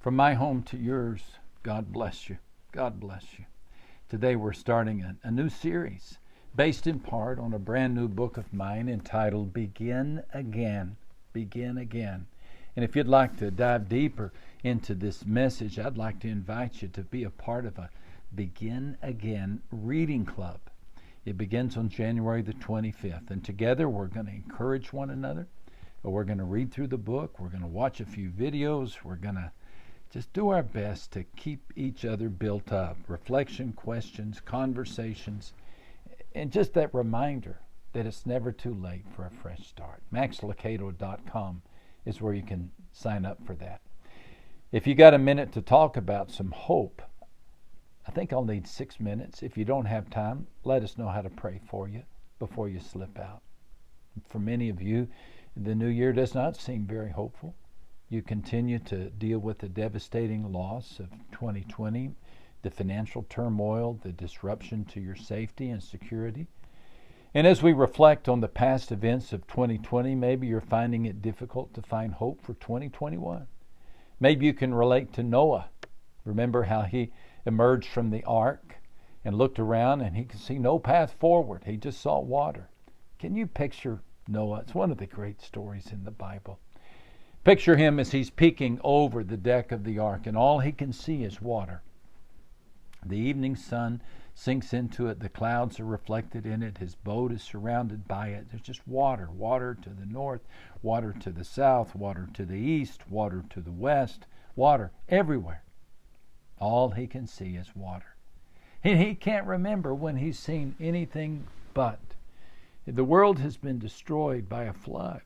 From my home to yours, God bless you. God bless you. Today we're starting a new series based in part on a brand new book of mine entitled Begin Again. Begin Again. And if you'd like to dive deeper into this message, I'd like to invite you to be a part of a Begin Again reading club. It begins on January the 25th, and together we're going to encourage one another. We're going to read through the book. We're going to watch a few videos. We're going to just do our best to keep each other built up. Reflection, questions, conversations, and just that reminder that it's never too late for a fresh start. MaxLucato.com is where you can sign up for that. If you got a minute to talk about some hope, I think I'll need 6 minutes. If you don't have time, let us know how to pray for you before you slip out. For many of you, the new year does not seem very hopeful. You continue to deal with the devastating loss of 2020, the financial turmoil, the disruption to your safety and security. And as we reflect on the past events of 2020, maybe you're finding it difficult to find hope for 2021. Maybe you can relate to Noah. Remember how he emerged from the ark and looked around and he could see no path forward. He just saw water. Can you picture Noah? It's one of the great stories in the Bible. Picture him as he's peeking over the deck of the ark and all he can see is water. The evening sun sinks into it. The clouds are reflected in it. His boat is surrounded by it. There's just water. Water to the north, water to the south, water to the east, water to the west, water everywhere. All he can see is water. He can't remember when he's seen anything but. The world has been destroyed by a flood.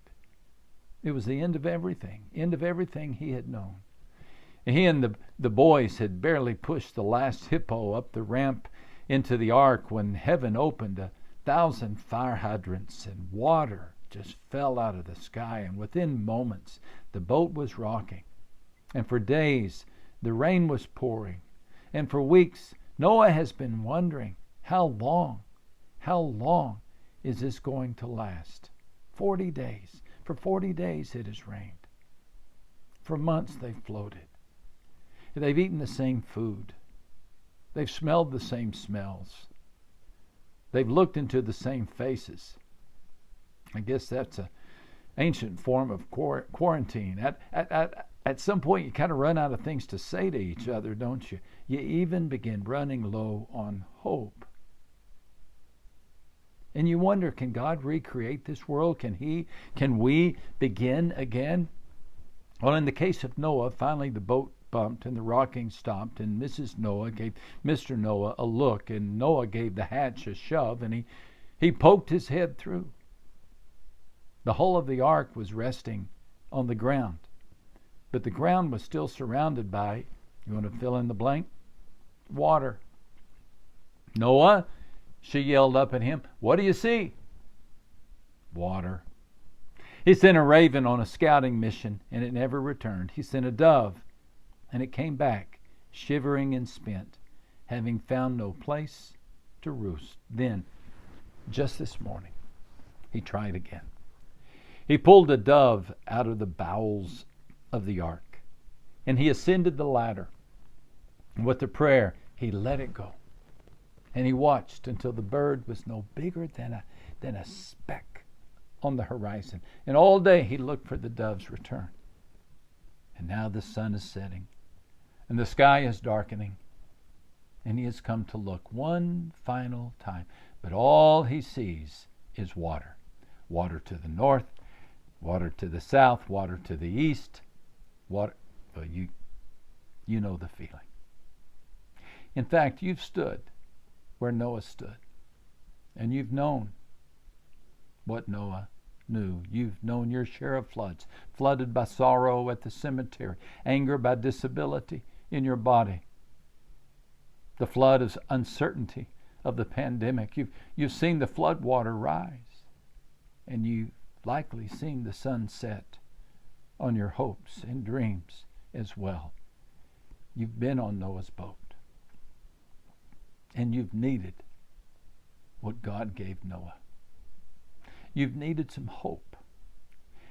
It was the end of everything he had known. And he and the boys had barely pushed the last hippo up the ramp into the ark when heaven opened 1,000 fire hydrants and water just fell out of the sky. And within moments, the boat was rocking. And for days, the rain was pouring. And for weeks, Noah has been wondering, how long is this going to last? 40 days. For 40 days it has rained. For months they've floated. They've eaten the same food. They've smelled the same smells. They've looked into the same faces. I guess that's an ancient form of quarantine. At some point you kind of run out of things to say to each other, don't you? You even begin running low on hope. And you wonder, can God recreate this world? Can we begin again? Well, in the case of Noah, finally the boat bumped and the rocking stopped, and Mrs. Noah gave Mr. Noah a look, and Noah gave the hatch a shove, and he poked his head through. The hull of the ark was resting on the ground, but the ground was still surrounded by, you want to fill in the blank? Water. Noah, she yelled up at him, what do you see? Water. He sent a raven on a scouting mission, and it never returned. He sent a dove, and it came back, shivering and spent, having found no place to roost. Then, just this morning, he tried again. He pulled a dove out of the bowels of the ark, and he ascended the ladder. With a prayer, he let it go. And he watched until the bird was no bigger than a speck on the horizon. And all day he looked for the dove's return. And now the sun is setting, and the sky is darkening, and he has come to look one final time. But all he sees is water. Water to the north, water to the south, water to the east. Water. Well, you know the feeling. In fact, you've stood where Noah stood, and you've known what Noah knew. You've known your share of floods, flooded by sorrow at the cemetery, anger by disability in your body, the flood of uncertainty of the pandemic. You've seen the flood water rise, and you've likely seen the sun set on your hopes and dreams as well. You've been on Noah's boat, and you've needed what God gave Noah. You've needed some hope.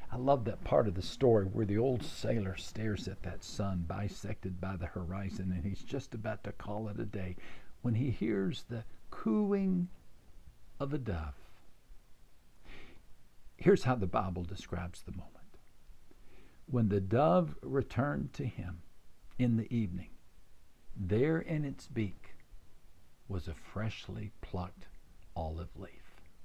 I love that part of the story where the old sailor stares at that sun bisected by the horizon, and he's just about to call it a day when he hears the cooing of a dove. Here's how the Bible describes the moment. When the dove returned to him in the evening, there in its beak was a freshly plucked olive leaf.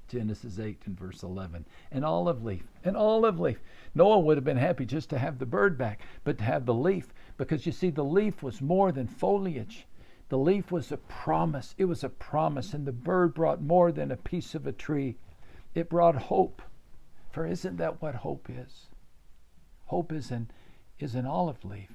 Genesis 8 and verse 11. An olive leaf. An olive leaf. Noah would have been happy just to have the bird back, but to have the leaf, because you see, the leaf was more than foliage. The leaf was a promise. It was a promise, and the bird brought more than a piece of a tree. It brought hope. For isn't that what hope is? Hope is an olive leaf.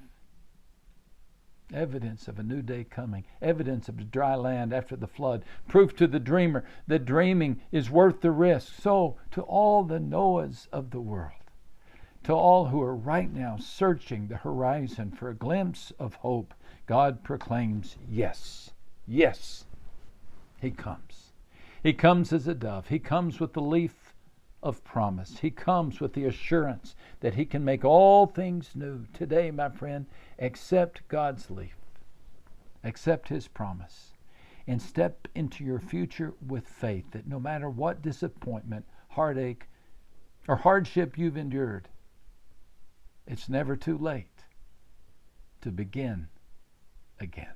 Evidence of a new day coming. Evidence of the dry land after the flood. Proof to the dreamer that dreaming is worth the risk. So, to all the Noahs of the world, to all who are right now searching the horizon for a glimpse of hope, God proclaims, yes, yes, He comes. He comes as a dove. He comes with the leaf of promise. He comes with the assurance that He can make all things new. Today, my friend, accept God's leaf. Accept His promise. And step into your future with faith that no matter what disappointment, heartache, or hardship you've endured, it's never too late to begin again.